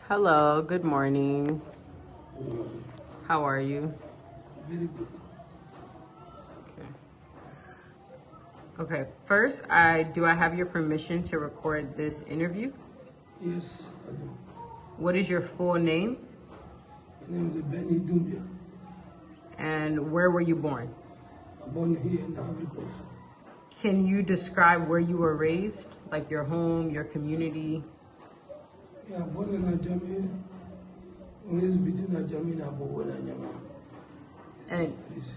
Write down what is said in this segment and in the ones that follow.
Hello, good morning. Good morning. How are you? Very good. Okay. Okay. First, I have your permission to record this interview. Yes, I do. What is your full name My name is Banny Doumbia. and where were you born? I'm born here in the Ivory Coast. Can you describe where you were raised, like your home, your community? Yeah, born in Ajami. Always between Ajami and Abobo and Anyama. It's a And place.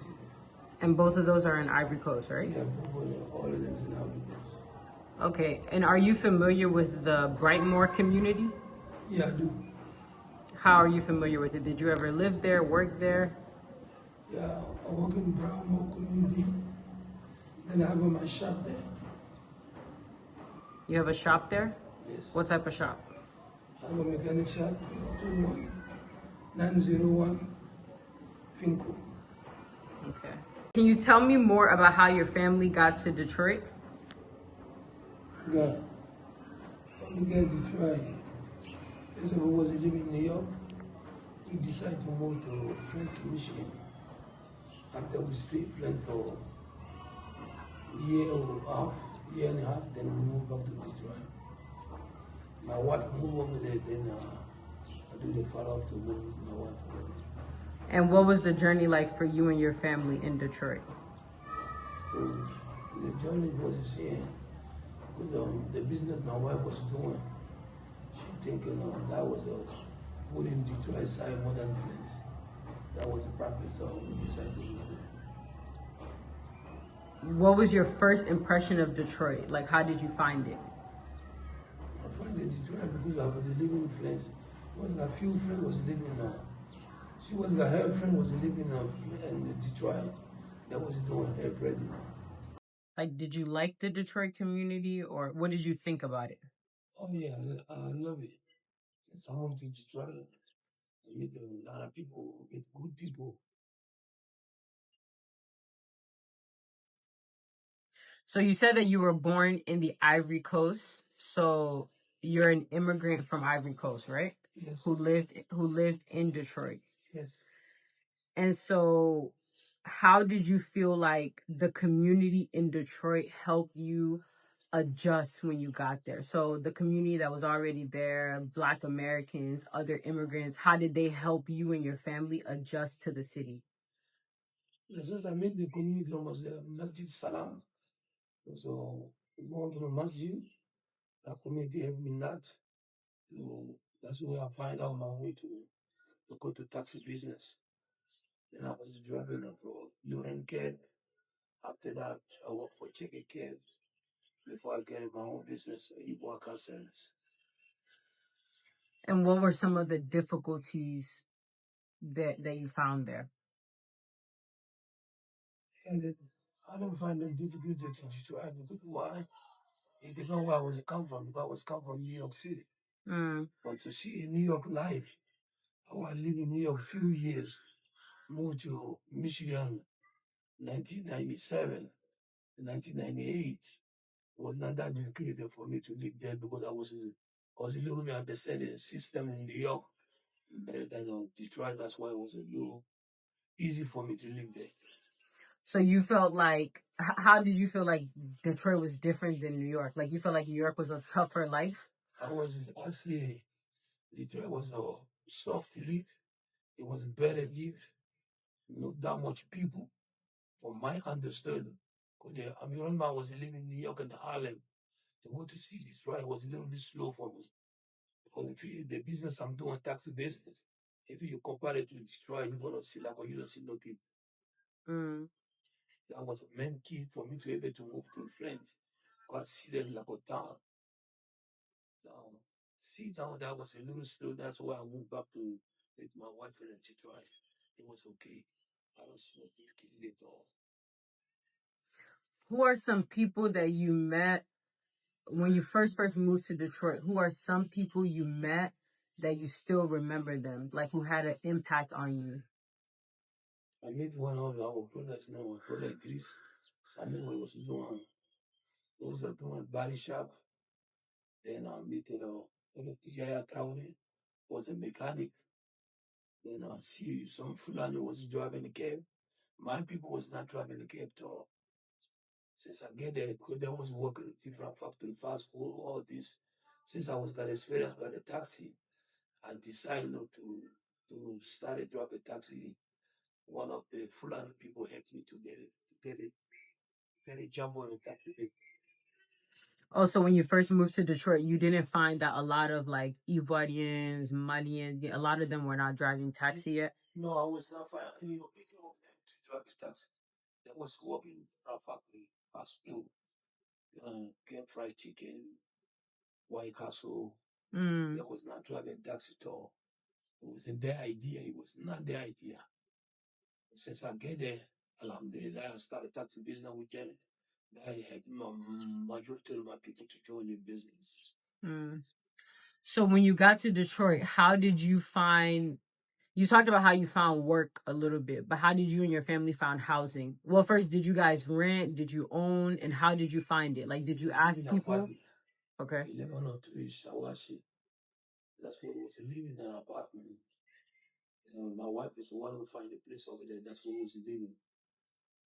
and both of those are in Ivory Coast, right? Yeah, Bobo, all of them is in Ivory Coast. Okay. And are you familiar with the Brightmoor community? Yeah, I do. How are you familiar with it? Did you ever live there, work there? Yeah, I work in Brightmoor community. Then I have my shop there. You have a shop there? Yes. What type of shop? I have a mechanic shop, 21901 Finco. Okay. Can you tell me more about how your family got to Detroit? God, when we get Detroit, first of all, was living in New York. We decided to move to Flint, Michigan. After we stayed Flint for a year and a half, then we moved back to Detroit. My wife moved over there, then I do the follow-up to move with my wife over there. And what was the journey like for you and your family in Detroit? So the journey was the same because the business my wife was doing, she thinking that was a good in Detroit side more than Flint. That was the practice, so we decided to move there. What was your first impression of Detroit? Like, how did you find it? I find that Detroit because I was living in Flint. Was a few friends was living she was her friend was living in Detroit that was doing her bread. Like, did you like the Detroit community or what did you think about it? Oh yeah, I love it. It's home to Detroit. I meet a lot of people, meet good people. So you said that you were born in the Ivory Coast. So you're an immigrant from Ivory Coast, right? Yes, Who lived in Detroit. yes. And so how did you feel like the community in Detroit helped you adjust when you got there? So the community that was already there, Black Americans, other immigrants, how did they help you and your family adjust to the city? Since I met the community almost Masjid Salam. So going to the masjid, that community helped me not to that's where I find out my way to go to taxi business. Then I was driving for Luren Cab. After that, I worked for Checker Cabs before I get my own business, Iboa car service. And what were some of the difficulties that you found there? And I don't find it difficult to describe because why? It depends where I was come from. Because I was come from New York City. Mm. But to see New York life, I was living in New York a few years, moved to Michigan 1997, 1998. It was not that difficult for me to live there because I was a little bit understanding the system in New York better than Detroit. That's why it was a little easy for me to live there. So you felt like, how did you feel like Detroit was different than New York? Like you felt like New York was a tougher life? I say Detroit was a soft live. It was better live. Not that much people, from my understanding. Because I remember I was living in New York and Harlem. To go to see Detroit was a little bit slow for me. Because the business I'm doing, taxi business, if you compare it to Detroit, you're gonna see like you don't see no people. Mm. That was a main key for me to able to move to Flint. Because I see them like a town. Now, see now that was a little slow. That's why I moved back to with my wife in Detroit. It was okay. I don't see no difficulty at all. Who are some people that you met when you first moved to Detroit? Who are some people you met that you still remember them, like who had an impact on you? I met one of our brothers now, my brother Idris. Samuel was doing body shop. Then I met Yaya Traore. was a mechanic. Then I see some Fulani was driving the cab. My people was not driving the cab at all. Since I get there, because I was working in different factory, fast food, all this. Since I was got experience by the taxi, I decided not to start a drive a taxi. One of the Fulani people helped me to get a jump on the taxi. Also, when you first moved to Detroit, you didn't find that a lot of like Ivoirians, Malians, a lot of them were not driving taxi yet? No, I was not finding any of them to drive a taxi. That was working in a factory, fast food, get fried chicken, White Castle. Mm. That was not driving taxi at all. It wasn't their idea. It was not their idea. Since I get there, alhamdulillah, I started taxi business with them. I had majority of my people to join the business. Mm. So when you got to Detroit, how did you find? You talked about how you found work a little bit, but how did you and your family find housing? Well, first, did you guys rent? Did you own? And how did you find it? Like, did you ask In people? apartment, Okay. 1102 Shawashi. That's where we was living in an apartment. My wife is the one who find a place over there. That's where we was living.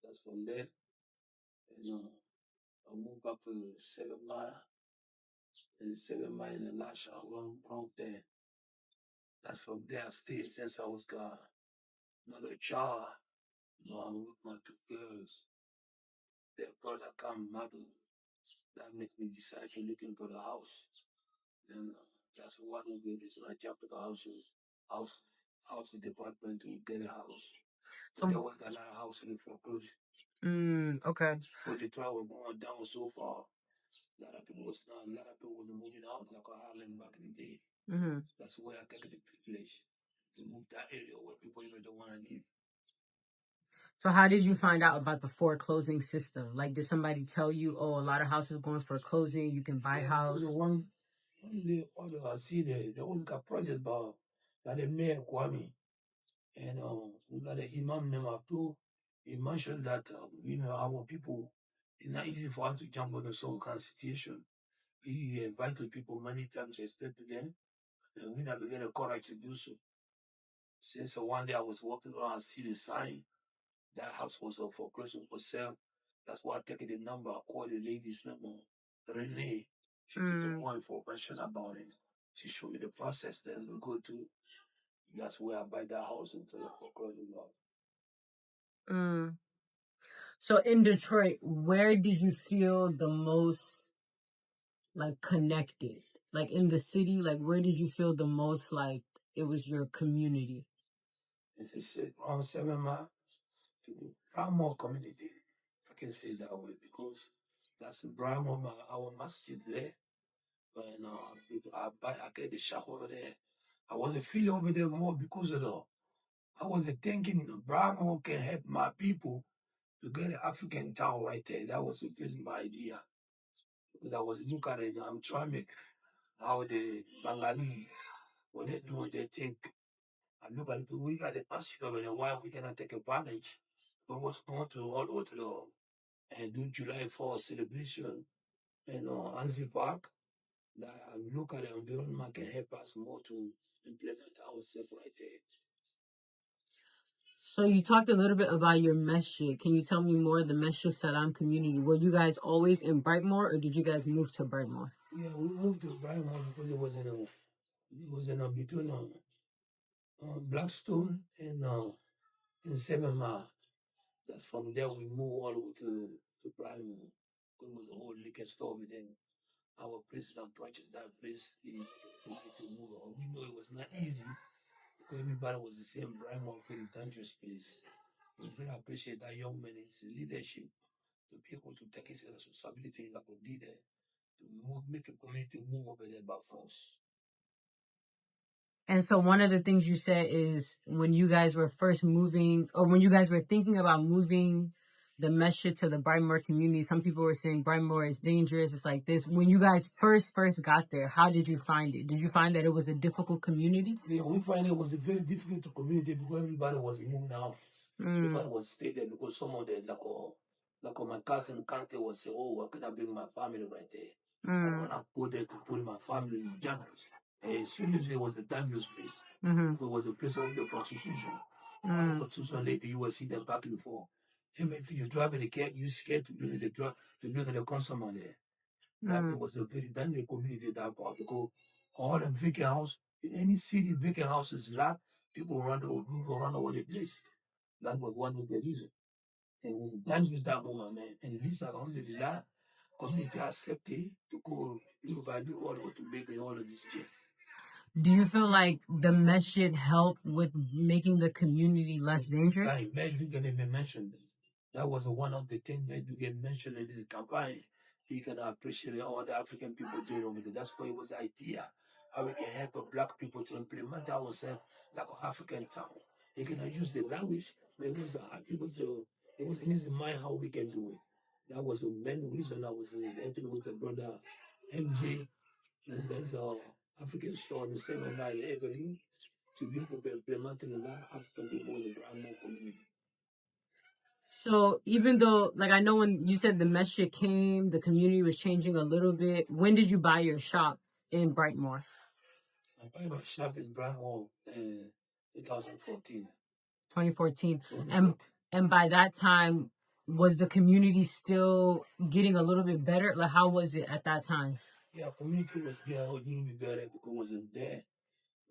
That's from there. And I moved back to 7 Mile. And 7 Mile in the last around there. That's from there I stayed since I was got another child. I'm with my two girls. Their brother come mother. That makes me decide to looking for the house. And that's one of the reasons I jumped to the house, house department to get a house. But there So, was a lot of house in the foreclosure. okay. But the trial was going down so far. A lot of people was moving out like a Harlem back in the day. Mm-hmm. That's where I take the privilege to move that area where people even don't want to live. So how did you find out about the foreclosing system? Like, did somebody tell you, oh, a lot of houses going for closing, you can buy a Yeah, because house? the one day order I see there was a project about that the mayor Kwame and we got an imam named Abdul. He mentioned that our people it's not easy for us to jump on the soul kind of situation. He invited people many times to explain to them, and we never get a courage to do so. Since one day I was walking around, I see the sign that house was up for closing for sale. That's why I take the number. I call the lady's number, Renee. She give me more information about it. She showed me the process. Then we go to. That's where I buy that house into the foreclosure law. Mm. So in Detroit, where did you feel the most like connected? Like in the city, like where did you feel the most like it was your community? If it's around 7 Mile to the Brightmoor community, I can say that way because that's the Brightmoor, our masjid there. And I get the shop over there. I wasn't feeling over there more because of the. I wasn't thinking Brightmoor can help my people to get an African town right there. That was my idea. Because I was looking at it, I'm trying to make how the Bengali, what they do, they think. I look at it, we got a masjid over there, why we cannot take advantage? We was going to all over to the, and do July 4th celebration and Anzi Park. That I look at the environment can help us more to implement ourselves right there. So you talked a little bit about your masjid. Can you tell me more of the Masjid Salam community? Were you guys always in Brightmoor or did you guys move to Brightmoor? Yeah, we moved to Brightmoor because it was in a between Blackstone and 7 Mile. That from there we move all the way to Brightmoor. It was a whole liquor store over there. Our president purchased that place. He wanted to move on. We know it was not easy because everybody was the same. Brightmoor very dangerous place. We very appreciate that young man and his leadership to be able to take his responsibility as a leader to move, make a community move over there by force. And so one of the things you said is when you guys were first moving or when you guys were thinking about moving the masjid to the Brightmoor community, some people were saying Brightmoor is dangerous. It's like this. When you guys first got there, how did you find it? Did you find that it was a difficult community? Yeah, we find it was a very difficult community because everybody was moving out. Everybody was staying there because some of the my cousin Kante was saying, "Oh, where can I bring my family right there? I don't Mm. want to go there to put my family in jungles." seriously, it was a dangerous place. Mm-hmm. It was a place of the prostitution. All the prostitution lady, you will see them back and forth. Even if you're driving a car, you're scared to bring the drug, to bring the consumer there. That it was a very dangerous community that part because all the vacant house in any city, vacant houses lot, people run over the place. That was one of the reasons. And it was dangerous that moment, man. And at least alhamdulillah, community accepted to go little by little all the way to make all of this change. Do you feel like the masjid helped with making the community less dangerous? Man, you can even mention this. That was one of the things that you can mention in this campaign. You can appreciate all the African people doing over there. That's why it was the idea. How we can help the black people to implement ourselves like an African town. You can use the language, but it was in his mind how we can do it. That was the main reason I was helping with the brother MJ. There's a African store in the same line every to be able to implement a lot of African people in the Brahmo community. So even though, like, I know when you said the masjid came, the community was changing a little bit. When did you buy your shop in Brightmoor? I bought my shop in Brightmoor in 2014. 2014. 2014. And by that time, was the community still getting a little bit better? Like, how was it at that time? Yeah, community was getting a little bit better because it wasn't there.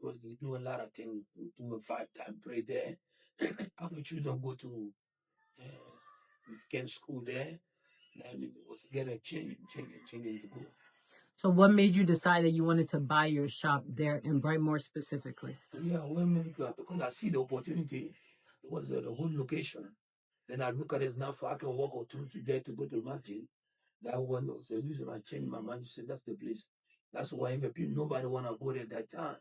It was doing a lot of things, doing 5 time pray there. Our children go to weekend school there. I mean, it was getting changing to go. So what made you decide that you wanted to buy your shop there in Brightmoor specifically? Yeah, women, because I see the opportunity. It was a good location. Then I look at it now, for I can walk or through to there to go to the masjid. That one was the reason I changed my mind to say that's the place. That's why even people, nobody want to go there at that time.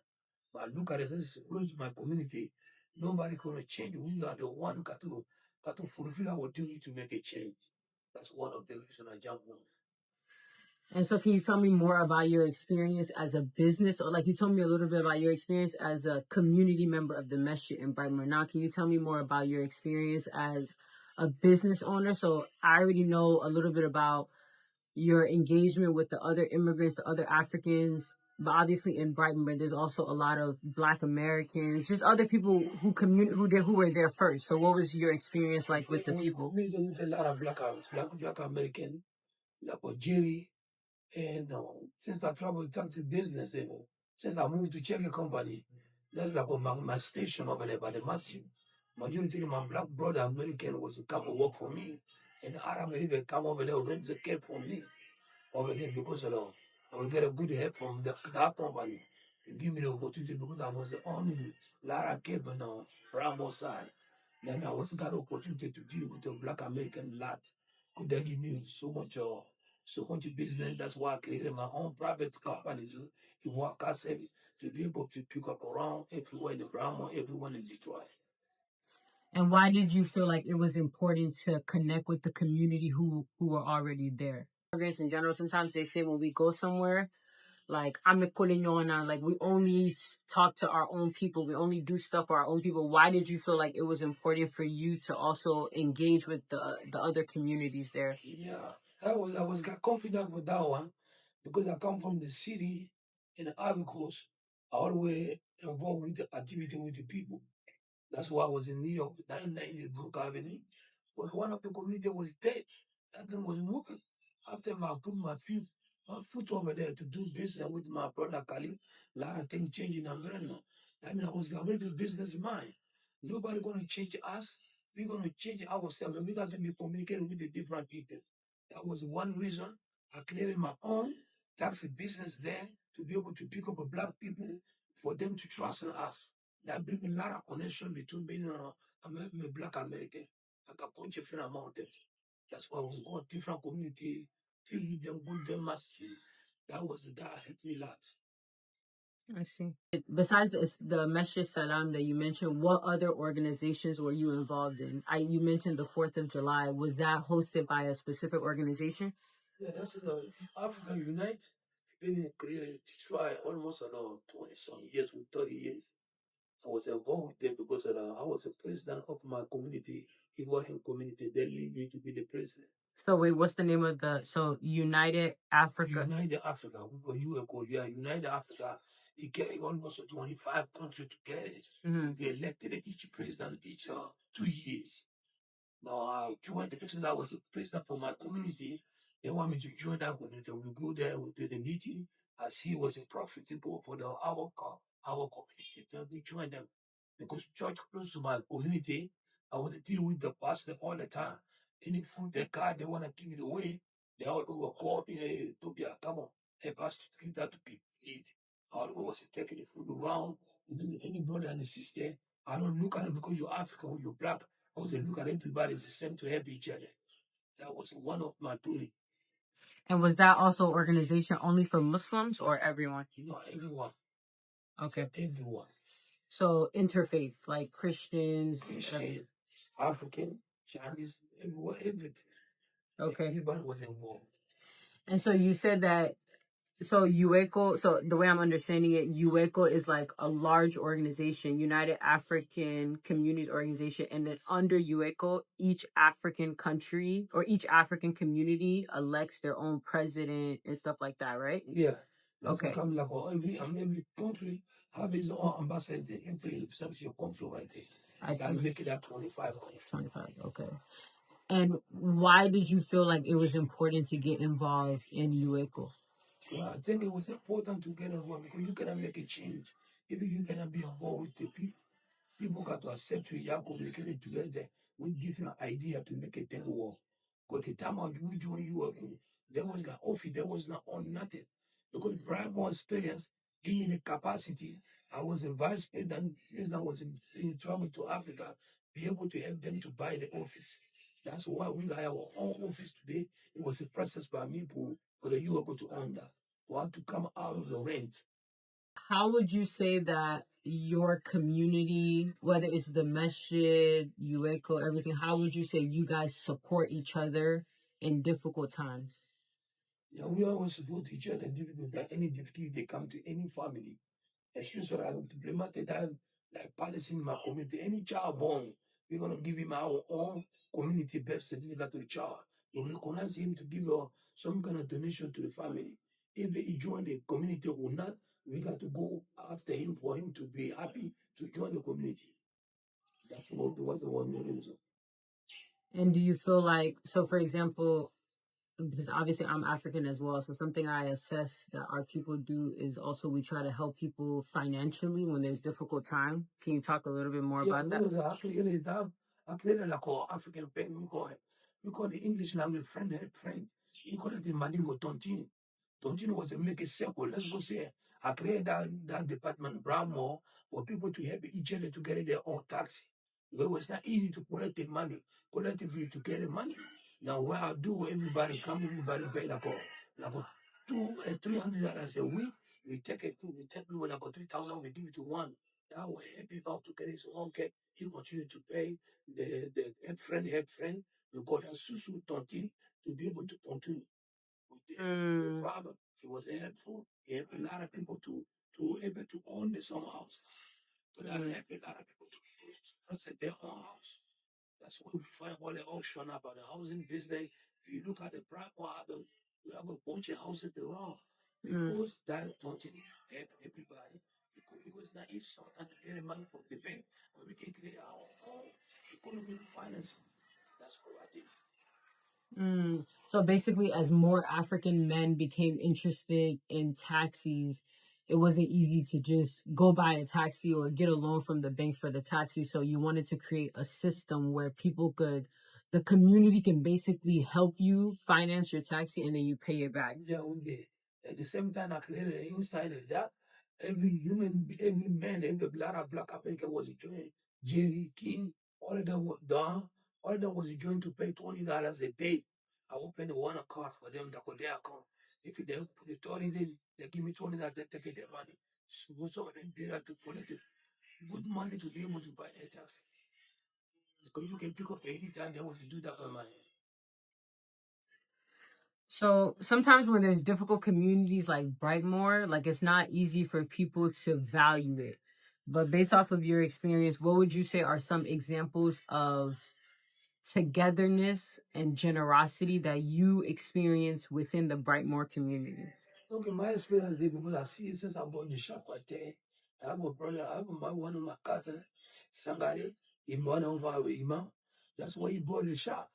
But I look at it, this is close to my community. Nobody gonna change. We are the one who got to fulfill our duty to make a change. That's one of the reasons I jumped on. And so can you tell me more about your experience as a business, or like you told me a little bit about your experience as a community member of the masjid in Brightmoor. Now, can you tell me more about your experience as a business owner? So I already know a little bit about your engagement with the other immigrants, the other Africans, but obviously in Brightmoor, there's also a lot of Black Americans, just other people who were there first. So what was your experience like with the people? We meet a lot of black American, like Jerry. And since I travel taxi business, since I moved to check a company, that's like my station over there by the masjid. Majority of my black brother American was to come and work for me. And the Arab even come over there and rent the care for me over there because of I will get a good help from that company. They give me the opportunity because I was the only Lara Cape on the Bravo side. Then I was got the opportunity to deal with the black American lot. Could they give me so much business? That's why I created my own private company to work as to be able to pick up around everywhere in the Brahma, everyone in Detroit. And why did you feel like it was important to connect with the community who were already there? Immigrants in general, sometimes they say when we go somewhere, like I'm a Kulinyona, like we only talk to our own people, we only do stuff for our own people. Why did you feel like it was important for you to also engage with the other communities there? Yeah, I was got confident with that one because I come from the city in the Ivory Coast. I always involved with the activity with the people. That's why I was in New York, 990 Brook Avenue. Was one of the community was dead. That thing was moving. After I put my foot over there to do business with my brother Khalid, a lot of things changing in America. I mean, I was already business mind. Nobody gonna change us. We're gonna change ourselves. And we got to be communicating with the different people. That was one reason I created my own taxi business there to be able to pick up a black people for them to trust in us. That bring a lot of connection between being a black American. I can punch a friend among them. That's why I was going different community, till you them good them mastery. That helped me a lot. I see. Besides the Masjid Salam that you mentioned, what other organizations were you involved in? You mentioned the 4th of July. Was that hosted by a specific organization? Yeah, that's the African Unite. Been created to try almost around 20 some years, 30 years. I was involved with them because I was the president of my community, Ivorian community. They leave me to be the president. So wait, what's the name of so United Africa? United Africa. We call you a code. Yeah, United Africa he carried almost 25 countries together. They elected each president each 2 years. Now, I joined because I was a president for my community. They want me to join that community. We go there, we do the meeting. I see it was profitable for our community. Then we joined them because church close to my community. I was dealing with the pastor all the time. Any food they got, they want to give it away. They all over call me, hey, Doumbia, come on, help us to give that to people who need. All over was taking the food around. Any brother and sister, I don't look at them because you're African or you're black. I was look at everybody the same to help each other. That was one of my duty. And was that also organization only for Muslims or everyone? Everyone. Okay. So everyone. So interfaith, like Christians, Christian, African, Chinese, everyone, everything. Okay. Everybody was involved. And so you said that, so UECO, so the way I'm understanding it, UECO is like a large organization, United African Communities Organization, and then under UECO, each African country or each African community elects their own president and stuff like that, right? Yeah. That's Okay. like every country have its own ambassador. You pay represent your country right there. I see. That make it at 25 countries. 25, okay. And why did you feel like it was important to get involved in UECO? Well, I think it was important to get involved because you cannot make a change if you cannot be involved with the people. People got to accept you. You have communicated together with different idea to make a thing work. Because the time we joined you up, there was no office, there was not on nothing. Because Brightmoor experience gave me the capacity. I was a vice president. President was in travel to Africa, be able to help them to buy the office. That's why we got our own office today. It was a process by me for the UOC to own that. For us to come out of the rent. How would you say that your community, whether it's the masjid, UECO, everything, how would you say you guys support each other in difficult times? Yeah, we always support each other in difficult time. Any difficulty they come to any family, especially as diplomatic that like policy in my community. Any child born, we're gonna give him our own community birth certificate to the child. We recognize him to give some kind of donation to the family. If he join the community or not, we got to go after him for him to be happy to join the community. That's what the one reason. And do you feel like, so for example, because obviously I'm African as well, so something I assess that our people do is also we try to help people financially when there's difficult time. Can you talk a little bit more about that? Yeah, I created like an African bank. We call the English language friend help friend. We call it the Mandingo Tontine. Tontine was a make a circle. Let's go say I created that department Brightmoor for people to help each other to get their own taxi. Because it was not easy to collect the money, collectively to get the money. Now what I do, everybody come, everybody pay like a $300 a week. We take people like a 3,000, we give it to one. That will help him out to get his own get. He continue to pay the help friend. We got a susu tontine to be able to continue with the problem. It was helpful. He helped a lot of people to able to own their own houses. But I helped a lot of people to set their own house. That's why we find all the auction about the housing business. If you look at the Brightmoor, we have a bunch of houses around because that don't help everybody. Because it's not easy sometimes to get the money from the bank, but we can create our own economic financing. That's what I did. So basically, as more African men became interested in taxis, it wasn't easy to just go buy a taxi or get a loan from the bank for the taxi. So you wanted to create a system where the community can basically help you finance your taxi and then you pay it back. Yeah, we did. At the same time, I created an inside of that. Every man, every black American was joined. Jerry King, all of them were done. All of them was joined to pay $20 a day. I opened one account for them that got their account. If they put the 30 days, they give me $20, they take their money. So some of them they have to collect good money to be able to buy their taxi. Because you can pick up anytime they want to do that on my hand. So sometimes when there's difficult communities like Brightmoor, like it's not easy for people to value it. But based off of your experience, what would you say are some examples of togetherness and generosity that you experience within the Brightmoor community? Okay, my experience there because I see it since I bought the shop right there. I have a brother, I have one of my cousins, somebody, he bought over with Imam. That's why he bought the shop.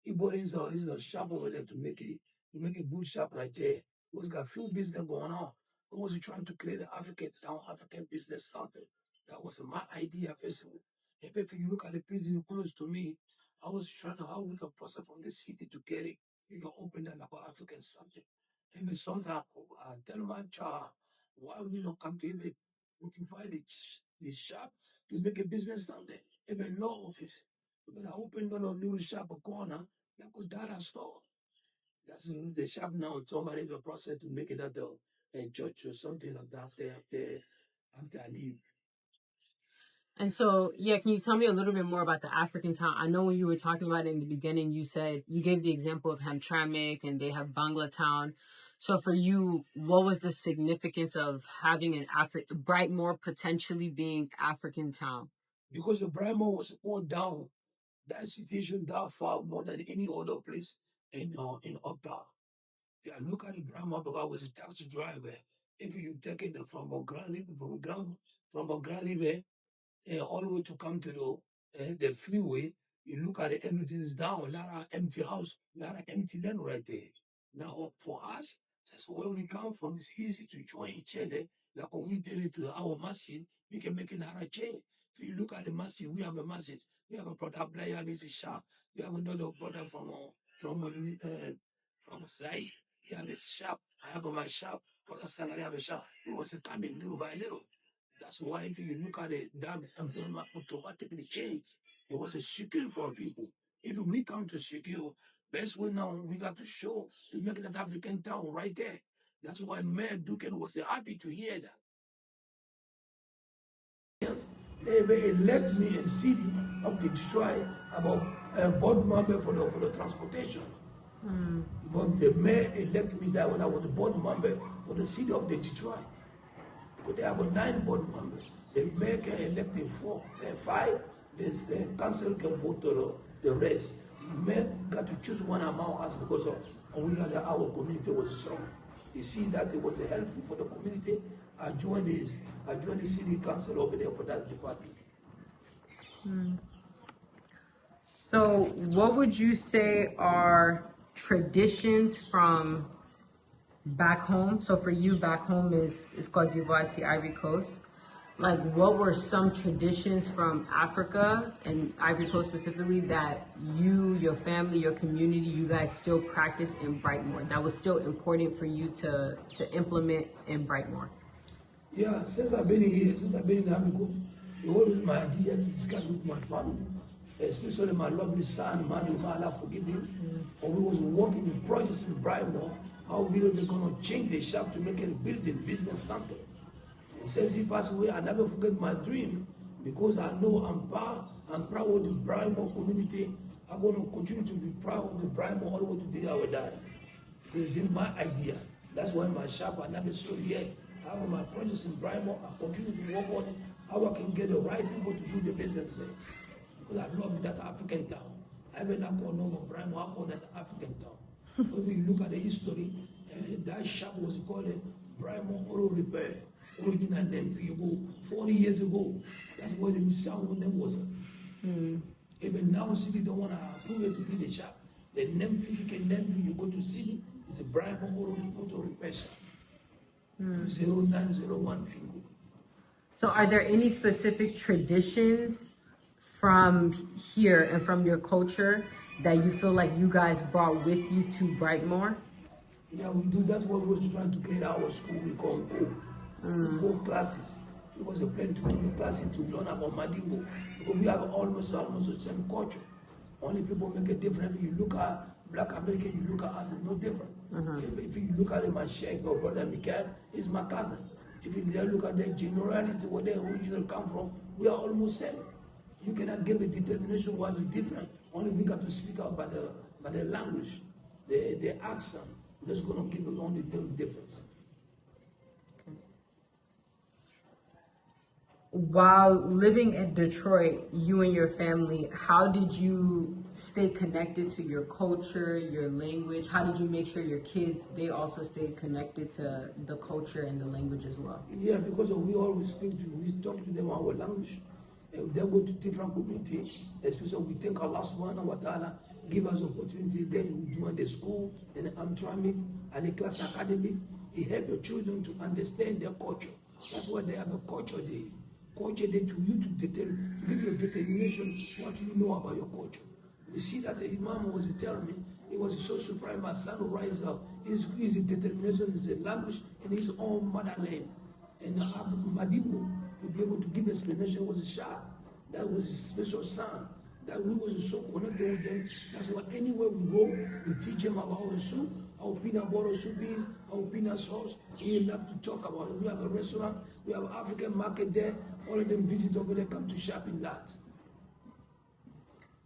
He bought his a shop over there to make a good shop right there. He was got few business going on. He was trying to create an African town, African business something. That was my idea first of all. If you look at the building close to me, I was trying to how we can process from the city to get it. We can open that like African something. Even sometimes I tell my child, why we don't come to even we can find the shop to make a business down there, even law office. Because I opened a little shop a corner, like a data store. That's the shop now. Somebody in the process to make it at a church or something like that after I leave. And so, yeah, can you tell me a little bit more about the African town? I know when you were talking about it in the beginning, you said you gave the example of Hamtramck and they have Bangla Town. So for you, what was the significance of having an Brightmoor potentially being African town? Because the Brightmoor was all down, that situation that far more than any other place in Uptown. Yeah, look at the grandma because I was a taxi driver. If you take it from a grand river all the way to come to the freeway, you look at it, everything is down. A lot of empty house, a lot of empty land right there. Now, for us, that's where we come from. It's easy to join each other. Like when we did it to our masjid, we can make a lot of change. So you look at the masjid, we have a masjid. We have a brother player, he's a shop. We have another brother from Zaire. He have a shop. I have my shop. Brother Salary have a shop. It was coming little by little. That's why if you look at it, that employment automatically change. It was a secure for people. If we come to secure, best way now we got to show to make that African town right there. That's why Mayor Dugan was happy to hear that. Yes, they elect me in city of the Detroit about board member for the transportation. But the mayor elected me that when I was the board member for the city of the Detroit. Because they have a 9 board members. The mayor can elect them 5. The council can vote the rest. The mayor got to choose one among us because we got our community was strong. You see that it was helpful for the community. I joined the city council over there for that department. So, what would you say are traditions from back home? So for you, back home is Côte d'Ivoire, it's the Ivory Coast. Like, what were some traditions from Africa and Ivory Coast specifically that you, your family, your community, you guys still practice in Brightmoor that was still important for you to implement in Brightmoor? Yeah, since I've been here, since I've been in Africa, it always my idea to discuss with my family, especially my lovely son, Manu, may Allah forgive him. When we was working in projects in Brightmoor, how we were going to change the shop to make it a building business center. And since he passed away, I never forget my dream because I know I'm proud of the Brightmoor community. I'm going to continue to be proud of the Brightmoor all the way to the day I will die. It's in my idea. That's why my shop I never sold yet. I have my projects in Brightmoor. I continue to work on it. How I can get the right people to do the business there. Because I love that African town. I may not call no more Brightmoor, I call that African town. If you look at the history, that shop was called Brightmoor Auto Repair. Original name, you go 40 years ago. That's what the sound name was. Even now, city don't want to approve it to be the shop. The name, physical name, you go to city, is a Brightmoor Auto Repair shop. 0901 Fingo. So are there any specific traditions from here and from your culture that you feel like you guys brought with you to Brightmoor? Yeah, we do. That's what we was trying to create our school. We call Go. Go classes. It was a plan to give a classes to learn about Madingo. Because we have almost the same culture. Only people make it different. If you look at Black American, you look at us, it's no different. If you look at my sheikh or brother Mikael, he's my cousin. If you look at the generalities, where they originally come from, we are almost same. You cannot give a determination why we're different. Only we got to speak out by the language, the accent. That's going to give it only the difference. while living in Detroit, you and your family, how did you stay connected to your culture, your language? How did you make sure your kids, they also stayed connected to the culture and the language as well? Yeah, because we always we talk to them our language. And they go to different community, especially we think Allah subhanahu wa ta'ala give us opportunity. Then we do in the school, and Amtramic, and the class academic. It help your children to understand their culture. That's why they have a culture day. Culture day to you to give you a determination what you know about your culture. We see that the Imam was telling me, he was so surprised my son will rise up. His determination is a language in his own motherland. And Madingo to be able to give explanation was a shot. That was his special son. That we was so connected with them. That's why anywhere we go, we teach them about our soup, our peanut butter soup is, our peanut sauce. We love to talk about it. We have a restaurant, we have African market there. All of them visit over there, come to shopping lot.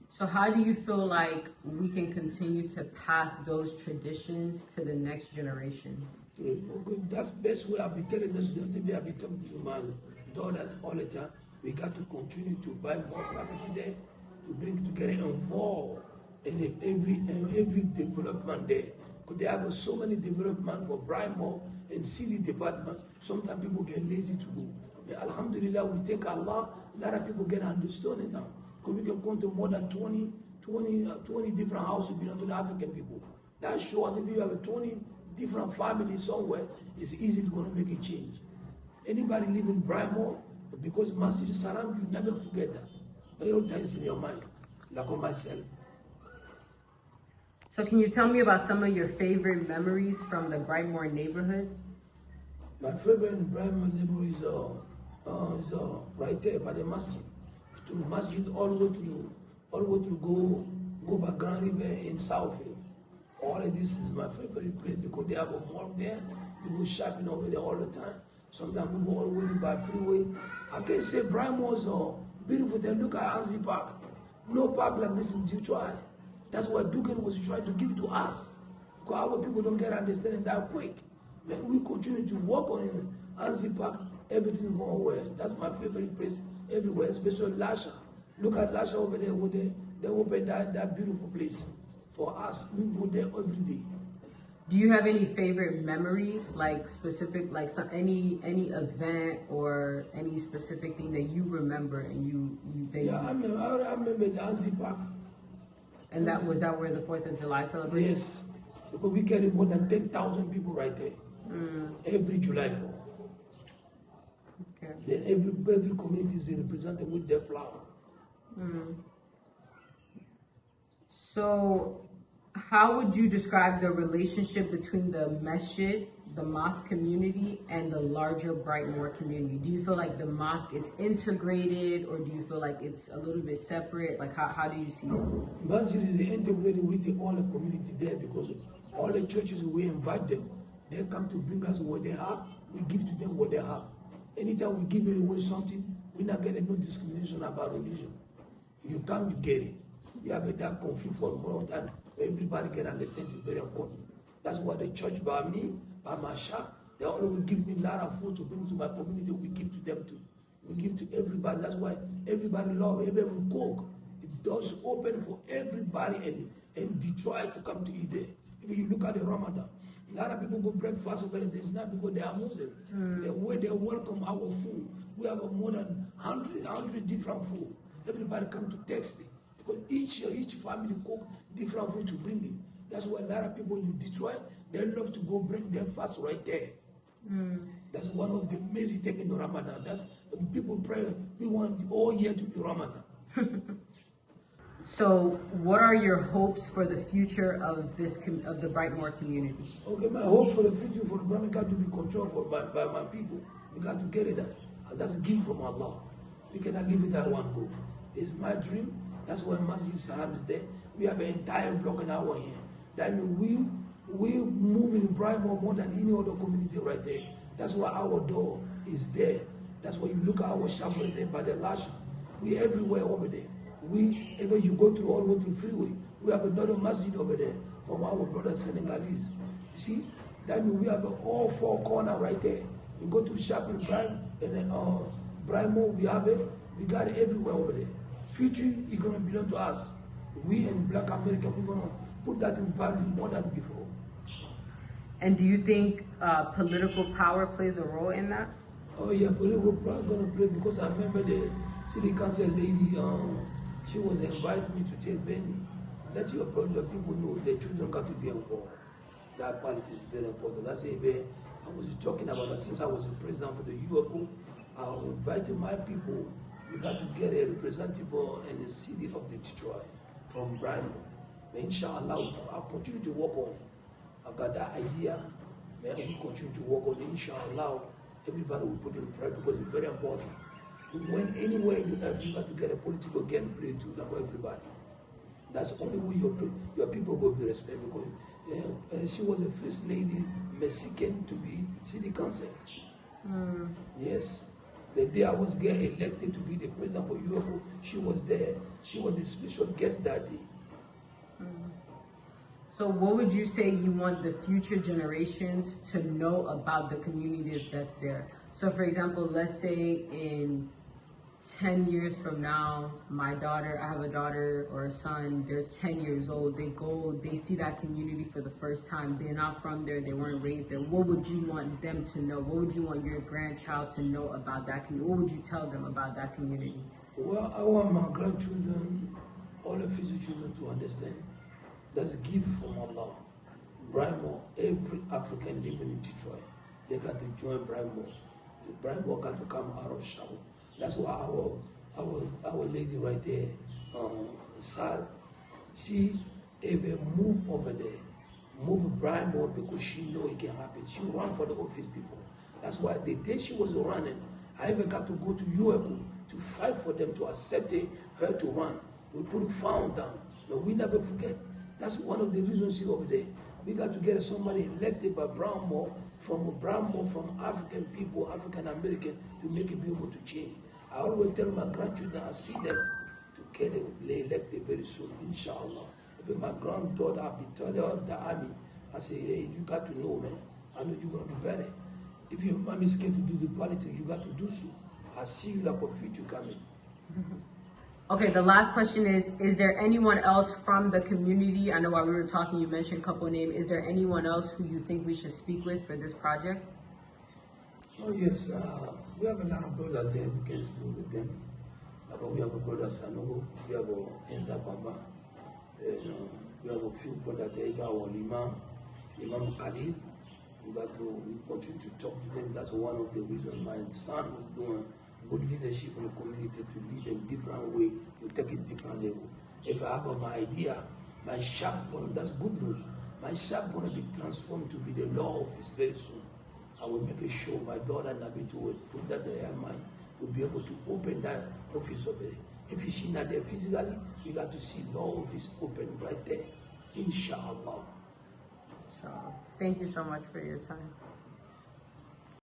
So how do you feel like we can continue to pass those traditions to the next generation? Okay, that's the best way I've been telling us. I've been talking to my daughters all the time. We got to continue to buy more property there, to bring together involved in every development there. Because they have so many development for Brightmoor and city department. Sometimes people get lazy to do. But Alhamdulillah, we thank Allah. A lot of people get understanding now. Because we can count to more than 20 different houses belong to the African people. That shows if you have a 20 different families somewhere, it's easy to going to make a change. Anybody live in Brightmoor, because Masjid Salam, you never forget that. All times in your mind, like on myself. So can you tell me about some of your favorite memories from the Brightmoor neighborhood? My favorite Brightmoor neighborhood is right there by the masjid. To the masjid all the way to go by Grand River in Southfield. All of this is my favorite place because they have a mall there. We go shopping over there all the time. Sometimes we go all the way by freeway. I can say Brightmoor is beautiful. Then look at Anzi Park. No park like this in Detroit. That's what Dugan was trying to give to us. Because our people don't get understanding that quick. When we continue to work on it, Anzi Park, everything going well. That's my favorite place everywhere, especially Lasha. Look at Lasha over there, where they open that beautiful place for us. We go there every day. Do you have any favorite memories, like specific, like any event or any specific thing that you remember and I remember the Anzi Park. And that was that where the 4th of July celebration? Yes, because we carry more than 10,000 people right there every July 4th. Okay. Then every community is represented with their flower. So, how would you describe the relationship between the masjid, the mosque community, and the larger Brightmoor community? Do you feel like the mosque is integrated, or do you feel like it's a little bit separate? Like, how do you see it? Masjid is integrated with all the community there because all the churches, we invite them. They come to bring us what they have. We give to them what they have. Anytime we give away something, we're not getting no discrimination about religion. You come, you get it. You have a dark conflict for more than everybody can understand. It's very important. That's why the church, by me, by my shop, they always give me a lot of food to bring to my community. We give to them too. We give to everybody. That's why everybody love. Everybody cook. It does open for everybody and Detroit to come to eat there. If you look at the Ramadan, a lot of people go breakfast over there. It's not because they are Muslim. The way they welcome our food. We have more than 100 different food. Everybody come to taste it. Because each family cook different food to bring it. That's why a lot of people in Detroit, they love to go bring their fast right there. That's one of the amazing things in Ramadan. That's people pray, we want all year to be Ramadan. So, what are your hopes for the future of the Brightmoor community? Okay, my hope for the future for the Brahmin got to be controlled by my people. We got to get it. That's a gift from Allah. We cannot leave it at one go. It's my dream. That's why Masjid Salam is there. We have an entire block in our hand. That means we move in Brightmoor more than any other community right there. That's why our door is there. That's why you look at our shop right there by the Lasha. We everywhere over there. Even you go through all the way to the freeway, we have another masjid over there from our brothers Senegalese. You see? That means we have all four corners right there. You go to shopping prime and then Brightmoor, we have it. We got it everywhere over there. Future is gonna belong to us. We in Black America, we're gonna put that in value more than before. And do you think political power plays a role in that? Oh yeah, political power gonna play, because I remember the city council lady. She was inviting me to tell Benny, let your people know the children got to be involved. That politics is very important. That's it. I was talking about that since I was the president for the UFO. I invited my people. We got to get a representative in the city of Detroit from Brightmoor. Inshallah, I'll continue to work on it. I got that idea. Man, we continue to work on it. Inshallah, everybody will put in prayer, because it's very important. To win anywhere in the earth, you got to get a political game play too, like everybody. That's the only way your people will be respected, because she was the first lady Mexican to be city council. Yes. The day I was getting elected to be the president for UFO, she was there. She was the special guest that day. So what would you say you want the future generations to know about the community that's there? So for example, let's say in 10 years from now, I have a daughter or a son, they're 10 years old, they see that community for the first time, they're not from there, they weren't raised there. What would you want them to know? What would you want your grandchild to know about that community? What would you tell them about that community? Well, I want my grandchildren, all the future children, to understand that's a gift from Allah. Brightmoor, every African living in Detroit, they got to join Brightmoor. The Brightmoor got to come out of shower. That's why our lady right there, Sal, she even moved over there, moved Brightmoor, because she know it can happen. She ran for the office before. That's why the day she was running, I even got to go to UFO to fight for them to accept her to run. We put a found down, but we never forget. That's one of the reasons she's over there. We got to get somebody elected by Brightmoor, from African people, African American, to make it be able to change. I always tell my grandchildren, I see them to get elected very soon, inshallah. Even my granddaughter, I'll be telling her the army, I say, hey, you got to know, man. I know you're going to do better. If your mom is scared to do the politics, you got to do so. I see you like a future coming. Okay, the last question is there anyone else from the community? I know while we were talking, you mentioned a couple names. Is there anyone else who you think we should speak with for this project? Oh, yes. We have a lot of brothers there. We can speak with them. We have a brother Sanogo. We have a Enza Baba. We have a few brothers there. We have Imam Khalid. We continue to talk to them. That's one of the reasons my son was doing good leadership in the community, to lead in different way, to take it different level. If I have my idea, my shop, that's good news. My shop going to be transformed to be the law office very soon. I will make a show. My daughter Nabi to put that in her mind, to be able to open that office over there. If she's not there physically, we got to see law office open right there. Inshallah. So, thank you so much for your time.